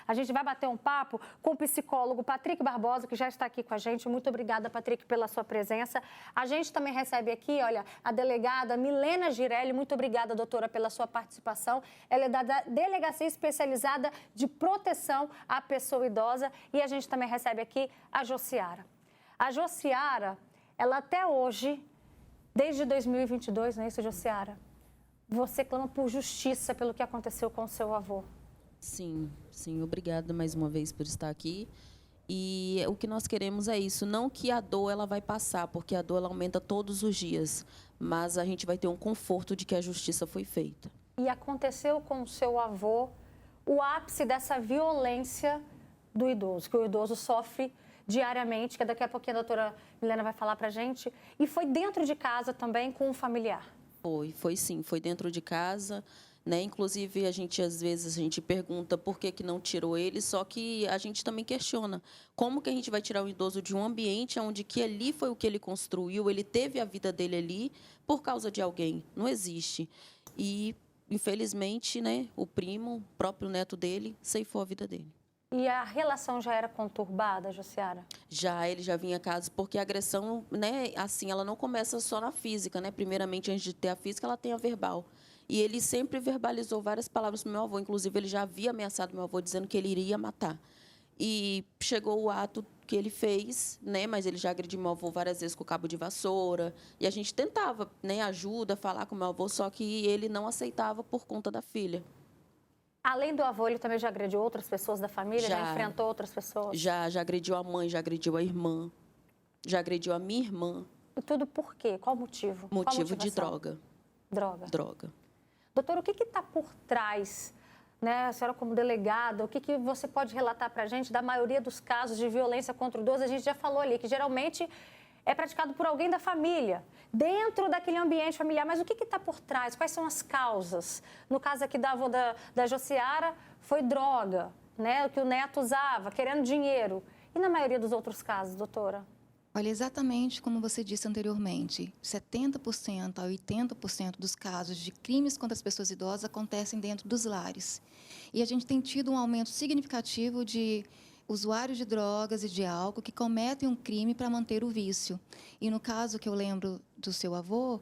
A gente vai bater um papo com o psicólogo Patrick Barbosa, que já está aqui com a gente. Muito obrigada, Patrick, pela sua presença. A gente também recebe aqui, olha, a delegada Milena Girelli. Muito obrigada, doutora, pela sua participação. Ela é da Delegacia Especializada de Proteção à Pessoa Idosa. E a gente também recebe aqui a Josiara. A Josiara, ela até hoje, desde 2022, não é isso, Josiara? Você clama por justiça pelo que aconteceu com o seu avô. Sim, sim. Obrigada mais uma vez por estar aqui. E o que nós queremos é isso, não que a dor ela vai passar, porque a dor ela aumenta todos os dias, mas a gente vai ter um conforto de que a justiça foi feita. E aconteceu com o seu avô o ápice dessa violência do idoso, que o idoso sofre diariamente, que daqui a pouquinho a doutora Milena vai falar pra gente, e foi dentro de casa também com um familiar. Foi sim, foi dentro de casa, né? Inclusive, às vezes, a gente pergunta por que não tirou ele, só que a gente também questiona como que a gente vai tirar o idoso de um ambiente onde que ali foi o que ele construiu, ele teve a vida dele ali por causa de alguém. Não existe. E, infelizmente, né, o primo, o próprio neto dele, ceifou a vida dele. E a relação já era conturbada, Josiara? Ele já vinha a casos, porque a agressão, né, assim, ela não começa só na física, né? Primeiramente, antes de ter a física, ela tem a verbal. E ele sempre verbalizou várias palavras para o meu avô, inclusive ele já havia ameaçado meu avô, dizendo que ele iria matar. E chegou o ato que ele fez, né, mas ele já agrediu meu avô várias vezes com o cabo de vassoura, e a gente tentava, né, ajuda, falar com meu avô, só que ele não aceitava por conta da filha. Além do avô, ele também já agrediu outras pessoas da família? Já enfrentou outras pessoas? Já agrediu a mãe, já agrediu a irmã, já agrediu a minha irmã. E tudo por quê? Qual motivo? Motivo de droga. Droga. Doutor, o que está por trás, né, a senhora como delegada, o que você pode relatar para a gente da maioria dos casos de violência contra o idoso? A gente já falou ali que geralmente é praticado por alguém da família, dentro daquele ambiente familiar. Mas o que está por trás? Quais são as causas? No caso aqui da avó da Josiara, foi droga, né? O que o neto usava, querendo dinheiro. E na maioria dos outros casos, doutora? Olha, exatamente como você disse anteriormente, 70% a 80% dos casos de crimes contra as pessoas idosas acontecem dentro dos lares. E a gente tem tido um aumento significativo de usuários de drogas e de álcool que cometem um crime para manter o vício. E no caso que eu lembro do seu avô,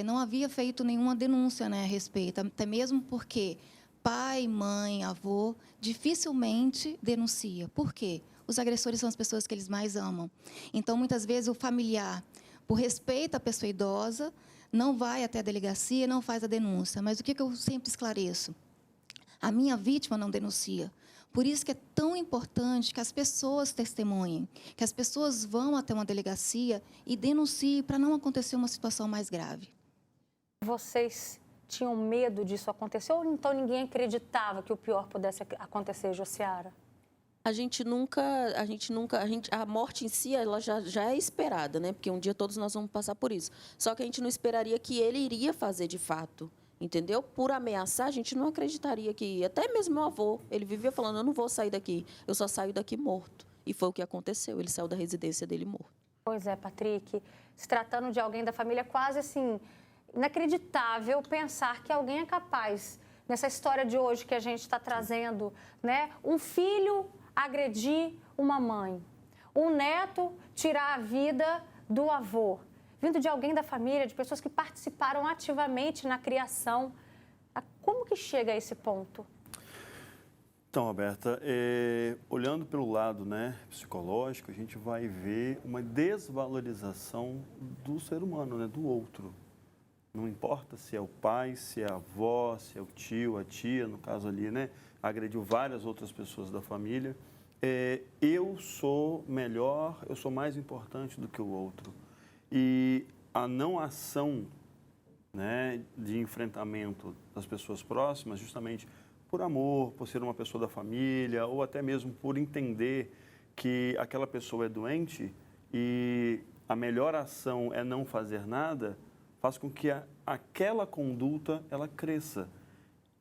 não havia feito nenhuma denúncia, né, a respeito, até mesmo porque pai, mãe, avô dificilmente denuncia. Por quê? Os agressores são as pessoas que eles mais amam. Então, muitas vezes, o familiar, por respeito à pessoa idosa, não vai até a delegacia, não faz a denúncia. Mas o que eu sempre esclareço? A minha vítima não denuncia. Por isso que é tão importante que as pessoas testemunhem, que as pessoas vão até uma delegacia e denunciem para não acontecer uma situação mais grave. Vocês tinham medo disso acontecer ou então ninguém acreditava que o pior pudesse acontecer, Josiara? A morte em si, ela já é esperada, né? Porque um dia todos nós vamos passar por isso. Só que a gente não esperaria que ele iria fazer de fato, entendeu? Por ameaçar, a gente não acreditaria que... Até mesmo meu avô, ele vivia falando, eu não vou sair daqui, eu só saio daqui morto. E foi o que aconteceu, ele saiu da residência dele morto. Pois é, Patrick, se tratando de alguém da família, quase assim, inacreditável pensar que alguém é capaz, nessa história de hoje que a gente está trazendo, né? Um filho agredir uma mãe, um neto tirar a vida do avô, vindo de alguém da família, de pessoas que participaram ativamente na criação. Como que chega a esse ponto? Então, Roberta, olhando pelo lado, né, psicológico, a gente vai ver uma desvalorização do ser humano, né, do outro. Não importa se é o pai, se é a avó, se é o tio, a tia, no caso ali, né, agrediu várias outras pessoas da família. Eu sou melhor, eu sou mais importante do que o outro. E a não ação, né, de enfrentamento das pessoas próximas, justamente por amor, por ser uma pessoa da família, ou até mesmo por entender que aquela pessoa é doente e a melhor ação é não fazer nada, faz com que aquela conduta ela cresça.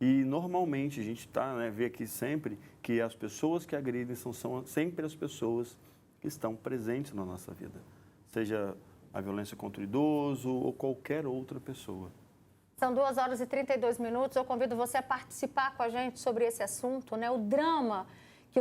E normalmente a gente vê aqui sempre que as pessoas que agridem são sempre as pessoas que estão presentes na nossa vida, seja a violência contra o idoso ou qualquer outra pessoa. São 2h32. Eu convido você a participar com a gente sobre esse assunto, né? O drama que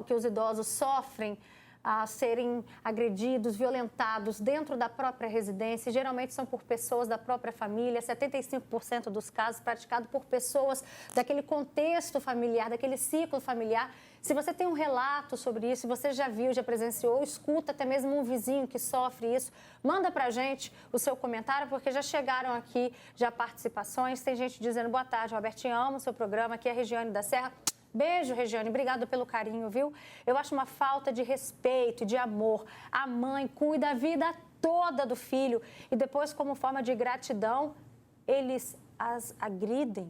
que os idosos sofrem a serem agredidos, violentados dentro da própria residência. Geralmente são por pessoas da própria família, 75% dos casos praticados por pessoas daquele contexto familiar, daquele ciclo familiar. Se você tem um relato sobre isso, se você já viu, já presenciou, escuta até mesmo um vizinho que sofre isso, manda pra gente o seu comentário, porque já chegaram aqui já participações. Tem gente dizendo: boa tarde, Robertinho, amo o seu programa, aqui é a Regiane da Serra. Beijo, Regiane, obrigado pelo carinho, viu? Eu acho uma falta de respeito e de amor. A mãe cuida a vida toda do filho e depois, como forma de gratidão, eles as agridem.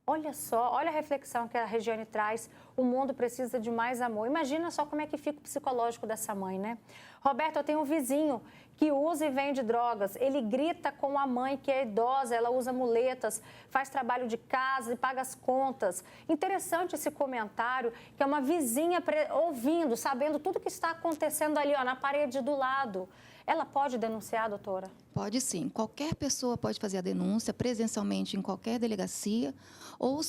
Olha só, olha a reflexão que a Regiane traz. O mundo precisa de mais amor. Imagina só como é que fica o psicológico dessa mãe, né? Roberto, eu tenho um vizinho que usa e vende drogas. Ele grita com a mãe, que é idosa, ela usa muletas, faz trabalho de casa e paga as contas. Interessante esse comentário, que é uma vizinha ouvindo, sabendo tudo que está acontecendo ali, ó, na parede do lado. Ela pode denunciar, doutora? Pode sim. Qualquer pessoa pode fazer a denúncia presencialmente em qualquer delegacia, ou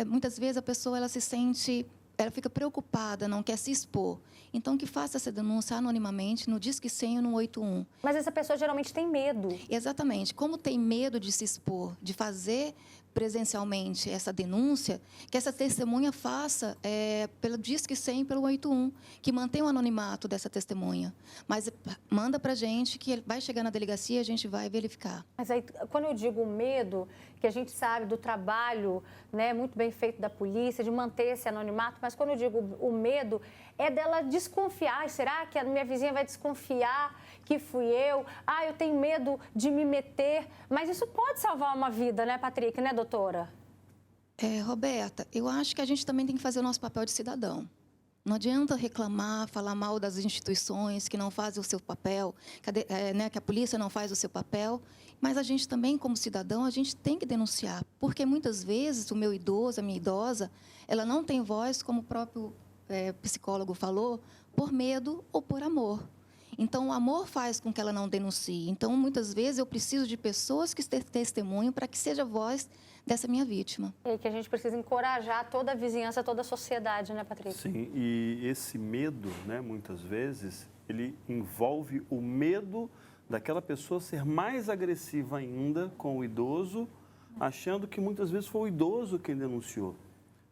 muitas vezes a pessoa ela se sente, ela fica preocupada, não quer se expor. Então, que faça essa denúncia anonimamente no Disque 100 ou no 81. Mas essa pessoa geralmente tem medo. Exatamente. Como tem medo de se expor, de fazer presencialmente essa denúncia, que essa testemunha faça pelo Disque 100 e pelo 81, que mantém o anonimato dessa testemunha. Mas manda para a gente, que vai chegar na delegacia e a gente vai verificar. Mas aí, quando eu digo medo, que a gente sabe do trabalho, né, muito bem feito da polícia, de manter esse anonimato, mas quando eu digo o medo, é dela desconfiar. Será que a minha vizinha vai desconfiar que fui eu? Eu tenho medo de me meter. Mas isso pode salvar uma vida, né, Patrick, né, doutora? Roberta, eu acho que a gente também tem que fazer o nosso papel de cidadão. Não adianta reclamar, falar mal das instituições que não fazem o seu papel, que a polícia não faz o seu papel, mas a gente também, como cidadão, a gente tem que denunciar, porque muitas vezes o meu idoso, a minha idosa, ela não tem voz, como o próprio psicólogo falou, por medo ou por amor. Então, o amor faz com que ela não denuncie. Então, muitas vezes, eu preciso de pessoas que testemunham para que seja a voz dessa minha vítima. E que a gente precisa encorajar toda a vizinhança, toda a sociedade, né, Patrick? Sim, e esse medo, né, muitas vezes, ele envolve o medo daquela pessoa ser mais agressiva ainda com o idoso, achando que muitas vezes foi o idoso quem denunciou.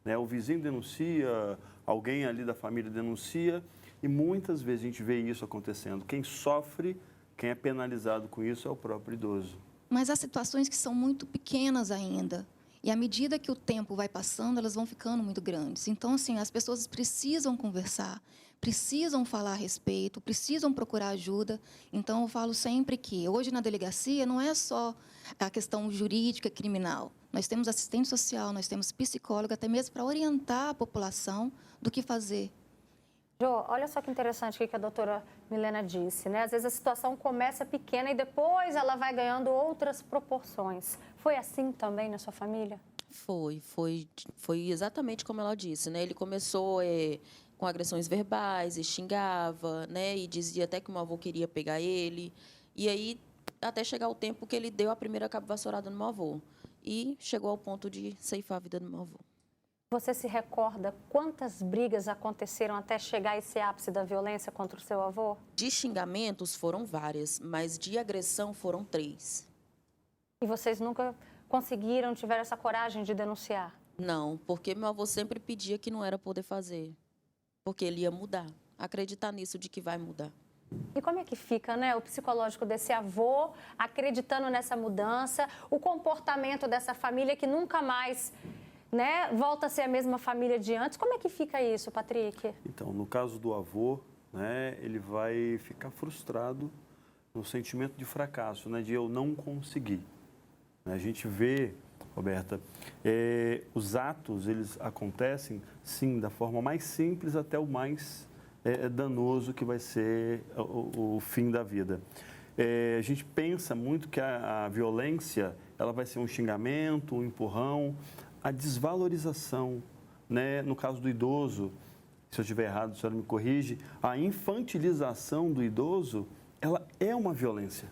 Né? O vizinho denuncia, alguém ali da família denuncia, e muitas vezes a gente vê isso acontecendo. Quem sofre, quem é penalizado com isso é o próprio idoso. Mas há situações que são muito pequenas ainda. E à medida que o tempo vai passando, elas vão ficando muito grandes. Então, assim, as pessoas precisam conversar, precisam falar a respeito, precisam procurar ajuda. Então, eu falo sempre que hoje na delegacia não é só a questão jurídica criminal. Nós temos assistente social, nós temos psicólogo, até mesmo para orientar a população do que fazer. Jô, olha só que interessante o que a doutora Milena disse, né? Às vezes a situação começa pequena e depois ela vai ganhando outras proporções. Foi assim também na sua família? Foi exatamente como ela disse, né? Ele começou com agressões verbais, e xingava, né? E dizia até que o meu avô queria pegar ele. E aí, até chegar o tempo que ele deu a primeira cabo-vassourada no meu avô. E chegou ao ponto de ceifar a vida do meu avô. Você se recorda quantas brigas aconteceram até chegar a esse ápice da violência contra o seu avô? De xingamentos foram várias, mas de agressão foram 3. E vocês nunca conseguiram, tiveram essa coragem de denunciar? Não, porque meu avô sempre pedia que não era poder fazer, porque ele ia mudar. Acreditar nisso de que vai mudar. E como é que fica, né, o psicológico desse avô acreditando nessa mudança, o comportamento dessa família que nunca mais, né, volta a ser a mesma família de antes? Como é que fica isso, Patrick? Então, no caso do avô, né, ele vai ficar frustrado no sentimento de fracasso, né, de eu não conseguir. A gente vê, Roberta, os atos, eles acontecem, sim, da forma mais simples até o mais danoso que vai ser o fim da vida. A gente pensa muito que a violência, ela vai ser um xingamento, um empurrão, a desvalorização, né? No caso do idoso, se eu estiver errado, a senhora me corrige, a infantilização do idoso, ela é uma violência.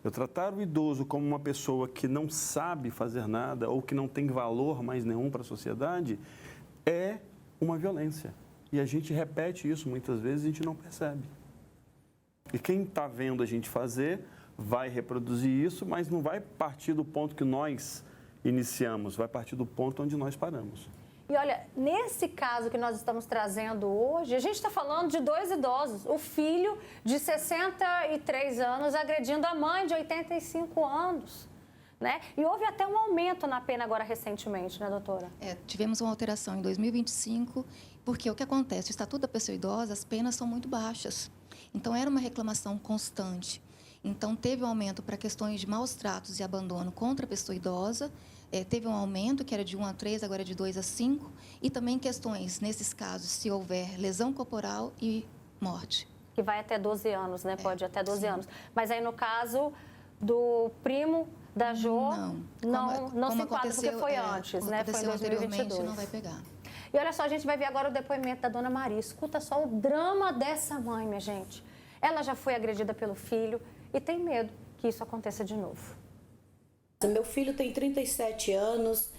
Eu tratar o idoso como uma pessoa que não sabe fazer nada ou que não tem valor mais nenhum para a sociedade é uma violência. E a gente repete isso muitas vezes e a gente não percebe. E quem está vendo a gente fazer vai reproduzir isso, mas não vai partir do ponto que nós iniciamos, vai partir do ponto onde nós paramos. E olha, nesse caso que nós estamos trazendo hoje, a gente está falando de 2 idosos. O filho de 63 anos agredindo a mãe de 85 anos. Né? E houve até um aumento na pena agora recentemente, né, doutora? Tivemos uma alteração em 2025, porque o que acontece? O Estatuto da Pessoa Idosa, as penas são muito baixas. Então, era uma reclamação constante. Então, teve um aumento para questões de maus tratos e abandono contra a pessoa idosa. Teve um aumento, que era de 1 a 3, agora é de 2 a 5. E também questões, nesses casos, se houver lesão corporal e morte. Que vai até 12 anos, né? Pode ir até 12 anos. Mas aí, no caso do primo da Jo, não se enquadra, porque foi antes, né? Foi em 2022. Não vai pegar. E olha só, a gente vai ver agora o depoimento da dona Maria. Escuta só o drama dessa mãe, minha gente. Ela já foi agredida pelo filho e tem medo que isso aconteça de novo. Meu filho tem 37 anos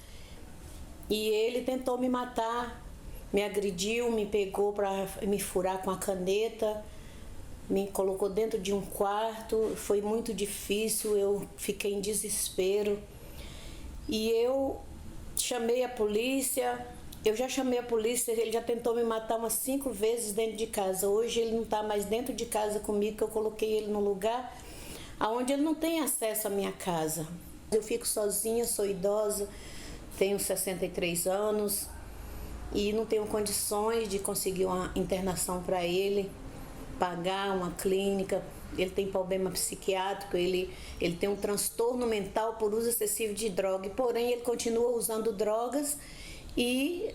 e ele tentou me matar, me agrediu, me pegou para me furar com a caneta, me colocou dentro de um quarto, foi muito difícil, eu fiquei em desespero. E eu chamei a polícia, eu já chamei a polícia, ele já tentou me matar umas 5 vezes dentro de casa. Hoje ele não está mais dentro de casa comigo, que eu coloquei ele num lugar onde ele não tem acesso à minha casa. Eu fico sozinha, sou idosa, tenho 63 anos e não tenho condições de conseguir uma internação para ele, pagar uma clínica. Ele tem problema psiquiátrico, ele tem um transtorno mental por uso excessivo de droga, porém ele continua usando drogas e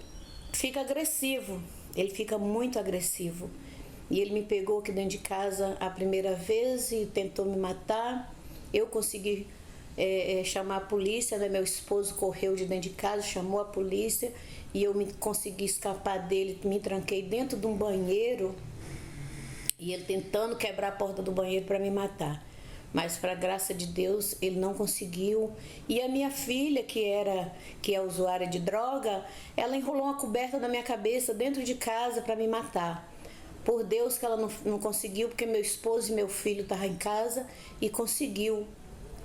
fica agressivo, ele fica muito agressivo. E ele me pegou aqui dentro de casa a primeira vez e tentou me matar. Eu consegui chamar a polícia, né? Meu esposo correu de dentro de casa, chamou a polícia e eu consegui escapar dele, me tranquei dentro de um banheiro e ele tentando quebrar a porta do banheiro para me matar. Mas, para a graça de Deus, ele não conseguiu. E a minha filha, que é usuária de droga, ela enrolou uma coberta na minha cabeça dentro de casa para me matar. Por Deus que ela não conseguiu, porque meu esposo e meu filho estavam em casa e conseguiu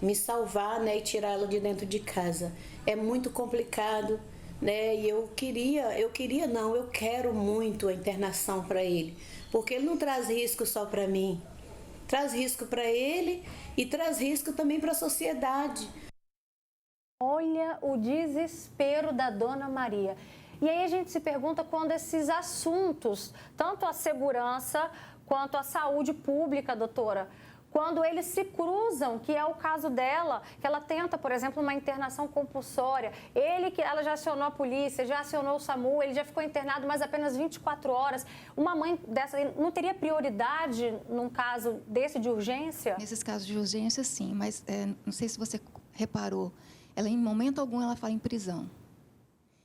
me salvar, né, e tirar ela de dentro de casa. É muito complicado, né? E eu quero muito a internação para ele, porque ele não traz risco só para mim. Traz risco para ele e traz risco também para a sociedade. Olha o desespero da dona Maria. E aí a gente se pergunta quando esses assuntos, tanto a segurança quanto a saúde pública, doutora, quando eles se cruzam, que é o caso dela, que ela tenta, por exemplo, uma internação compulsória. Ela já acionou a polícia, já acionou o SAMU, ele já ficou internado mais apenas 24 horas. Uma mãe dessa não teria prioridade num caso desse de urgência? Nesses casos de urgência, sim, mas não sei se você reparou, ela em momento algum ela fala em prisão.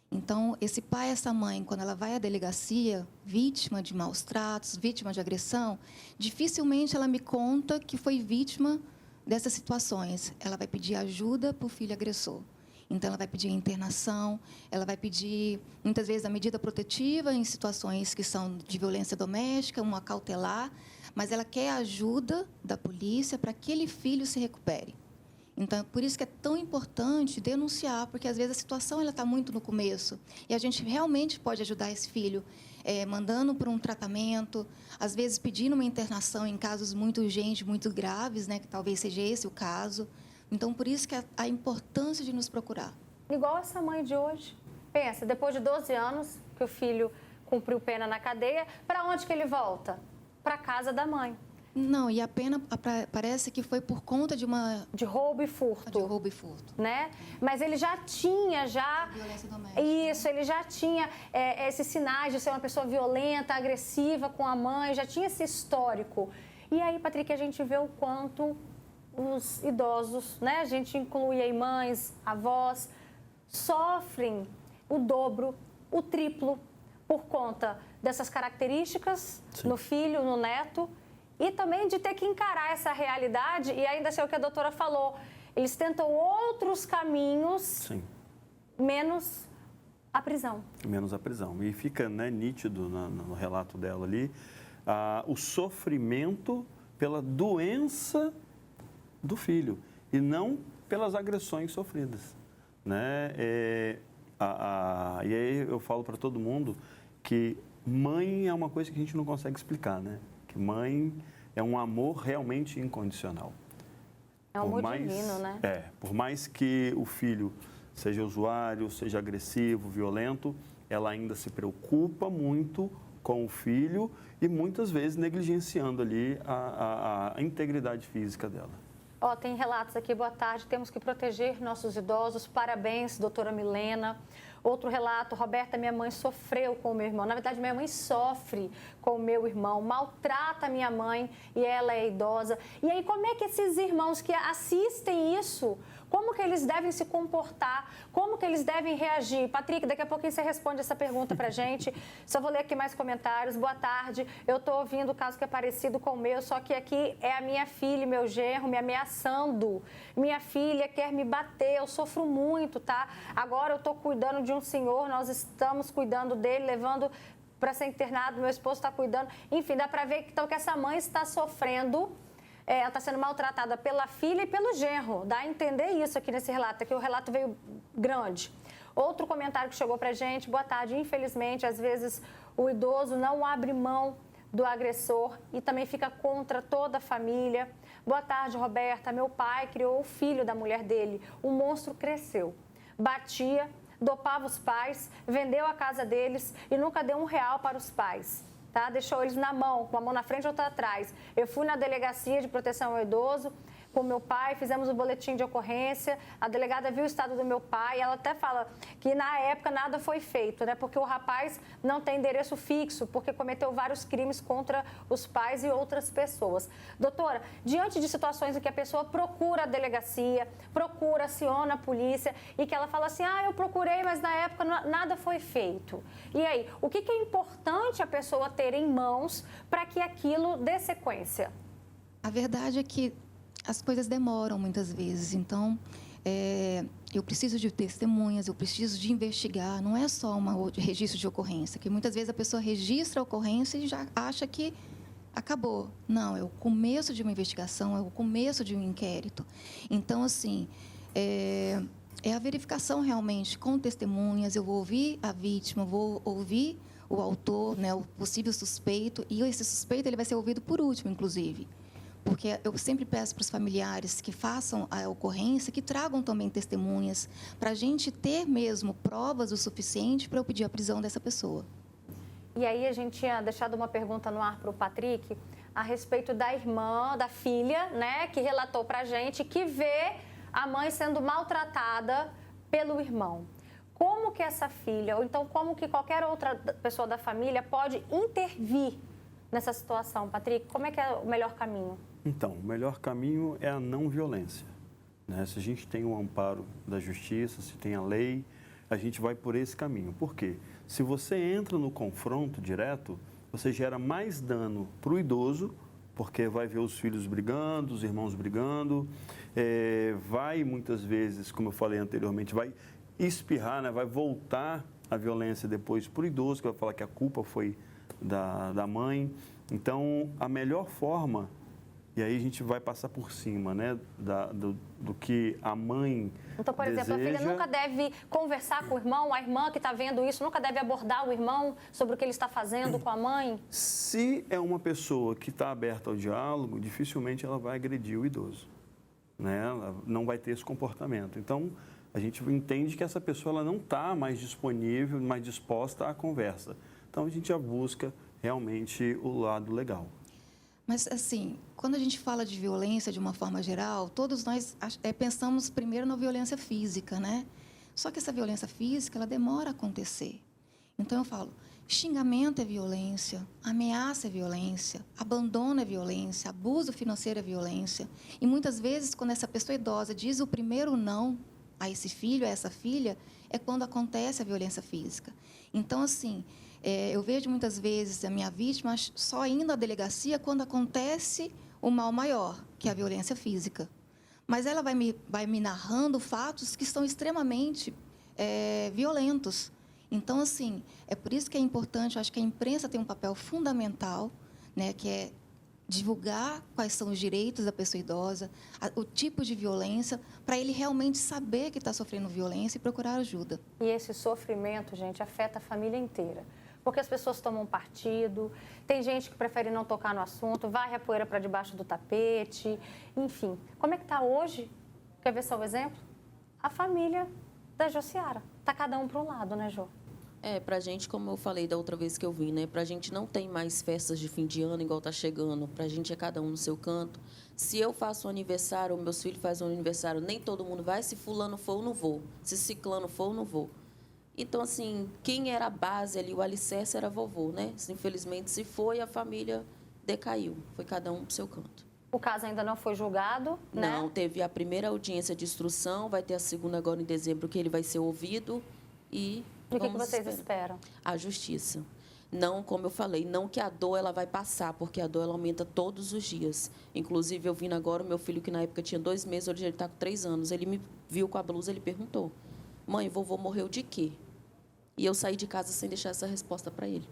Então, esse pai, essa mãe, quando ela vai à delegacia, vítima de maus tratos, vítima de agressão, dificilmente ela me conta que foi vítima dessas situações. Ela vai pedir ajuda para o filho agressor. Então, ela vai pedir internação, ela vai pedir, muitas vezes, a medida protetiva em situações que são de violência doméstica, uma cautelar, mas ela quer a ajuda da polícia para que aquele filho se recupere. Então, por isso que é tão importante denunciar, porque, às vezes, a situação está muito no começo. E a gente realmente pode ajudar esse filho, mandando para um tratamento, às vezes pedindo uma internação em casos muito urgentes, muito graves, né, que talvez seja esse o caso. Então, por isso que a importância de nos procurar. Igual essa mãe de hoje. Pensa, depois de 12 anos que o filho cumpriu pena na cadeia, para onde que ele volta? Para a casa da mãe. Não, e a pena parece que foi por conta de roubo e furto. De roubo e furto. Né? Mas ele já tinha, violência doméstica. Isso, ele já tinha esses sinais de ser uma pessoa violenta, agressiva com a mãe, já tinha esse histórico. E aí, Patrick, a gente vê o quanto os idosos, né? A gente inclui aí mães, avós, sofrem o dobro, o triplo, por conta dessas características no filho, no neto, e também de ter que encarar essa realidade e ainda ser o que a doutora falou. Eles tentam outros caminhos menos a prisão. Menos a prisão. E fica, né, nítido no relato dela ali o sofrimento pela doença do filho e não pelas agressões sofridas, né? E aí eu falo para todo mundo que mãe é uma coisa que a gente não consegue explicar, né? Que mãe é um amor realmente incondicional. É um amor divino, né? Por mais que o filho seja usuário, seja agressivo, violento, ela ainda se preocupa muito com o filho e muitas vezes negligenciando ali a integridade física dela. Tem relatos aqui, boa tarde, temos que proteger nossos idosos, parabéns, doutora Milena. Outro relato, Roberta, minha mãe sofreu com o meu irmão. Na verdade, minha mãe sofre com o meu irmão, maltrata a minha mãe e ela é idosa. E aí, como é que esses irmãos que assistem isso, como que eles devem se comportar? Como que eles devem reagir? Patrick, daqui a pouquinho você responde essa pergunta pra gente. Só vou ler aqui mais comentários. Boa tarde, eu tô ouvindo o caso que é parecido com o meu, só que aqui é a minha filha e meu genro me ameaçando. Minha filha quer me bater, eu sofro muito, tá? Agora eu tô cuidando de um senhor, nós estamos cuidando dele, levando para ser internado, meu esposo está cuidando. Enfim, dá para ver então, que essa mãe está sofrendo, ela está sendo maltratada pela filha e pelo genro. Dá a entender isso aqui nesse relato, aqui o relato veio grande. Outro comentário que chegou para a gente, boa tarde, infelizmente, às vezes o idoso não abre mão do agressor e também fica contra toda a família. Boa tarde, Roberta, meu pai criou o filho da mulher dele, o monstro cresceu, batia, dopava os pais, vendeu a casa deles e nunca deu R$1 para os pais, tá? Deixou eles na mão, com a mão na frente e outra atrás. Eu fui na delegacia de proteção ao idoso com meu pai, fizemos o boletim de ocorrência, a delegada viu o estado do meu pai, ela até fala que na época nada foi feito, né? Porque o rapaz não tem endereço fixo, porque cometeu vários crimes contra os pais e outras pessoas. Doutora, diante de situações em que a pessoa procura a delegacia, aciona a polícia e que ela fala assim, eu procurei, mas na época nada foi feito. E aí, o que é importante a pessoa ter em mãos para que aquilo dê sequência? A verdade é que as coisas demoram muitas vezes, então eu preciso de testemunhas, eu preciso de investigar, não é só um registro de ocorrência, que muitas vezes a pessoa registra a ocorrência e já acha que acabou. Não, é o começo de uma investigação, é o começo de um inquérito. Então, assim, é a verificação realmente com testemunhas, eu vou ouvir a vítima, vou ouvir o autor, né, o possível suspeito, e esse suspeito ele vai ser ouvido por último, inclusive. Porque eu sempre peço para os familiares que façam a ocorrência, que tragam também testemunhas, para a gente ter mesmo provas o suficiente para eu pedir a prisão dessa pessoa. E aí a gente tinha deixado uma pergunta no ar para o Patrick a respeito da irmã, da filha, né, que relatou para a gente que vê a mãe sendo maltratada pelo irmão. Como que essa filha, ou então como que qualquer outra pessoa da família pode intervir nessa situação, Patrick? Como é que é o melhor caminho? Então, o melhor caminho é a não violência, né? Se a gente tem o amparo da justiça, se tem a lei, a gente vai por esse caminho. Por quê? Se você entra no confronto direto, você gera mais dano para o idoso, porque vai ver os filhos brigando, os irmãos brigando, vai muitas vezes, como eu falei anteriormente, vai espirrar, né? Vai voltar a violência depois para o idoso, que vai falar que a culpa foi da mãe. Então, a melhor forma, e aí a gente vai passar por cima, né, do que a mãe Então, por exemplo, a filha nunca deve conversar com o irmão, a irmã que está vendo isso nunca deve abordar o irmão sobre o que ele está fazendo com a mãe? Se é uma pessoa que está aberta ao diálogo, dificilmente ela vai agredir o idoso, né? Ela não vai ter esse comportamento. Então, a gente entende que essa pessoa ela não está mais disponível, mais disposta à conversa. Então, a gente já busca realmente o lado legal. Mas, assim, quando a gente fala de violência de uma forma geral, todos nós pensamos primeiro na violência física, né? Só que essa violência física, ela demora a acontecer. Então, eu falo, xingamento é violência, ameaça é violência, abandono é violência, abuso financeiro é violência. E, muitas vezes, quando essa pessoa idosa diz o primeiro não a esse filho, a essa filha, é quando acontece a violência física. Então, assim, eu vejo muitas vezes a minha vítima só indo à delegacia quando acontece o mal maior, que é a violência física. Mas ela vai me narrando fatos que são extremamente violentos. Então, assim, é por isso que é importante, eu acho que a imprensa tem um papel fundamental, né, que é divulgar quais são os direitos da pessoa idosa, o tipo de violência, para ele realmente saber que está sofrendo violência e procurar ajuda. E esse sofrimento, gente, afeta a família inteira. Porque as pessoas tomam partido, tem gente que prefere não tocar no assunto, varre a poeira para debaixo do tapete, enfim. Como é que está hoje? Quer ver só o exemplo? A família da Josiara. Está cada um para um lado, né, Jô? Pra gente, como eu falei da outra vez que eu vim, né? Pra gente não tem mais festas de fim de ano igual tá chegando. Pra gente é cada um no seu canto. Se eu faço um aniversário, ou meus filhos fazem um aniversário, nem todo mundo vai. Se fulano for, eu não vou. Se ciclano for, eu não vou. Então, assim, quem era a base ali, o alicerce era a vovô, né? Infelizmente, se foi, a família decaiu. Foi cada um pro seu canto. O caso ainda não foi julgado, né? Não, teve a primeira audiência de instrução, vai ter a segunda agora em dezembro, que ele vai ser ouvido e... E o que vamos vocês esperar. esperam? A justiça. Não, como eu falei, não que a dor ela vai passar, porque a dor ela aumenta todos os dias. Inclusive, eu vim agora, o meu filho, que na época tinha 2 meses, hoje ele está com 3 anos, ele me viu com a blusa, ele perguntou: mãe, vovô morreu de quê? E eu saí de casa sem deixar essa resposta para ele.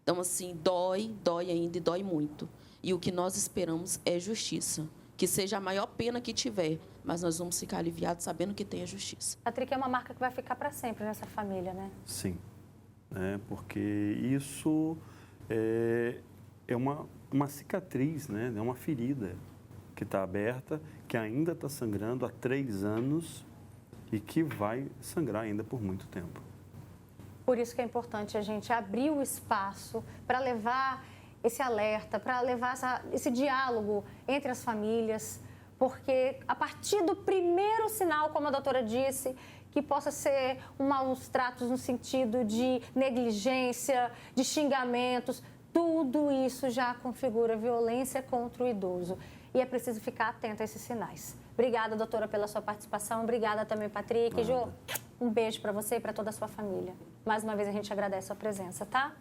Então, assim, dói ainda e dói muito. E o que nós esperamos é justiça. Que seja a maior pena que tiver, mas nós vamos ficar aliviados sabendo que tem a justiça. Patrick, é uma marca que vai ficar para sempre nessa família, né? Sim, né? Porque isso é uma cicatriz, né? É uma ferida que está aberta, que ainda está sangrando há 3 anos e que vai sangrar ainda por muito tempo. Por isso que é importante a gente abrir o espaço para levar esse alerta, para levar esse diálogo entre as famílias, porque a partir do primeiro sinal, como a doutora disse, que possa ser maus tratos no sentido de negligência, de xingamentos, tudo isso já configura violência contra o idoso. E é preciso ficar atento a esses sinais. Obrigada, doutora, pela sua participação. Obrigada também, Patrick. Jô, um beijo para você e para toda a sua família. Mais uma vez, a gente agradece a sua presença, tá?